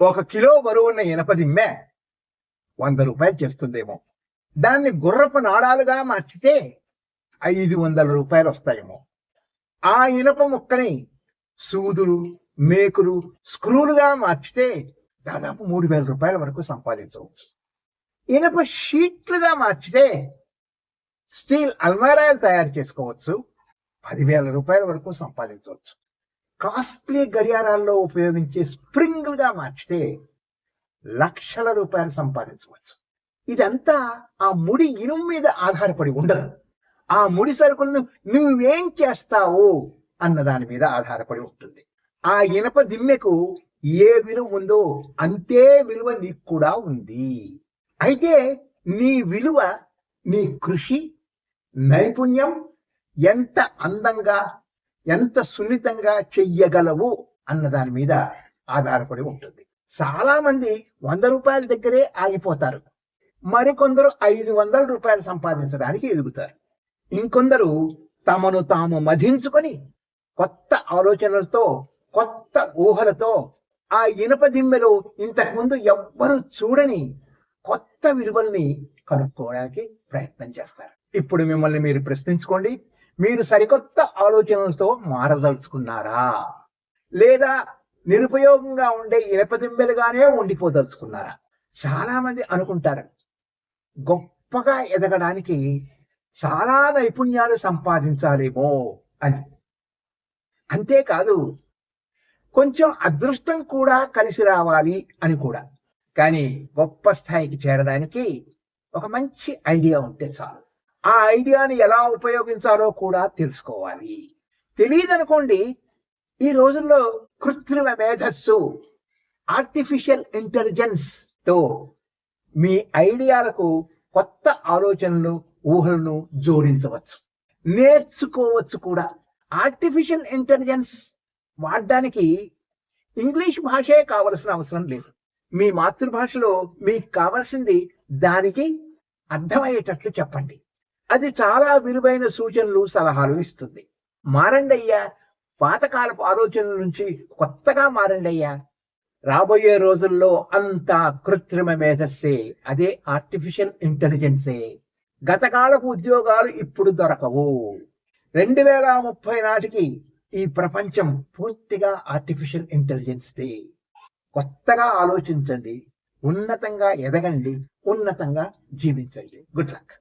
1 kilo బరువున్న ఇనప దిమ్మె 100 రూపాయలు చేస్తుందేమో. దాన్ని గుర్రపు నాడాలుగా మార్చితే 500 రూపాయలు వస్తాయేమో. ఆ ఇనప ముక్కని సూదులు, మేకులు, స్క్రూలుగా మార్చితే దాదాపు 3000 రూపాయల వరకు సంపాదించవచ్చు. ఇనప షీట్లుగా మార్చితే స్టీల్ అల్మారాలు తయారు చేసుకోవచ్చు. 10,000 రూపాయల వరకు సంపాదించవచ్చు. కాస్ట్లీ గడియారాల్లో ఉపయోగించే స్ప్రింగ్లుగా మార్చితే లక్షల రూపాయలు సంపాదించవచ్చు. ఇదంతా ఆ ముడి ఇనుము మీద ఆధారపడి ఉండదు. ఆ ముడి సరుకులను నువ్వేం చేస్తావు అన్న దాని మీద ఆధారపడి ఉంటుంది. ఆ ఇనప దిమ్మెకు ఏ విలువ ఉందో అంతే విలువ నీకు కూడా ఉంది. అయితే నీ విలువ నీ కృషి, నైపుణ్యం, ఎంత అందంగా, ఎంత సున్నితంగా చెయ్యగలవు అన్న దాని మీద ఆధారపడి ఉంటుంది. చాలా మంది 100 రూపాయల దగ్గరే ఆగిపోతారు. మరికొందరు 500 రూపాయలు సంపాదించడానికి ఎదుగుతారు. ఇంకొందరు తమను తాము మధించుకొని కొత్త ఆలోచనలతో, కొత్త ఊహలతో ఆ ఇనుప దిమ్మెలో ఇంతకుముందు ఎవ్వరూ చూడని కొత్త విలువల్ని కనుక్కోవడానికి ప్రయత్నం చేస్తారు. ఇప్పుడు మిమ్మల్ని మీరు ప్రశ్నించుకోండి, మీరు సరికొత్త ఆలోచనలతో మారదలుచుకున్నారా, లేదా నిరుపయోగంగా ఉండే ఇనప దిమ్మెలుగానే ఉండిపోదలుచుకున్నారా? చాలా మంది అనుకుంటారు గొప్పగా ఎదగడానికి చాలా నైపుణ్యాలు సంపాదించాలేమో అని. అంతేకాదు కొంచెం అదృష్టం కూడా కలిసి రావాలి అని కూడా. కానీ గొప్ప స్థాయికి చేరడానికి ఒక మంచి ఐడియా ఉంటే చాలు. ఆ ఐడియాని ఎలా ఉపయోగించాలో కూడా తెలుసుకోవాలి. తెలియదనుకోండి, ఈ రోజుల్లో కృత్రిమ మేధస్సు, ఆర్టిఫిషియల్ ఇంటెలిజెన్స్ తో మీ ఐడియాలకు కొత్త ఆలోచనలు, ఊహలను జోడించవచ్చు, నేర్చుకోవచ్చు కూడా. ఆర్టిఫిషియల్ ఇంటెలిజెన్స్ వాడడానికి ఇంగ్లీష్ భాషే కావలసిన అవసరం లేదు. మీ మాతృభాషలో మీకు కావాల్సింది దానికి అర్థమయ్యేటట్లు చెప్పండి. అది చాలా విలువైన సూచనలు, సలహాలు ఇస్తుంది. మారండయ్యా, పాతకాలపు ఆలోచనల నుంచి కొత్తగా మారండయ్యా. రాబోయే రోజుల్లో అంతా కృత్రిమ మేధస్సే, అదే ఆర్టిఫిషియల్ ఇంటెలిజెన్సే. గతకాలపు ఉద్యోగాలు ఇప్పుడు దొరకవు. 2030 నాటికి ఈ ప్రపంచం పూర్తిగా ఆర్టిఫిషియల్ ఇంటెలిజెన్స్ దే. కొత్తగా ఆలోచించండి, ఉన్నతంగా ఎదగండి, ఉన్నతంగా జీవించండి. Good luck.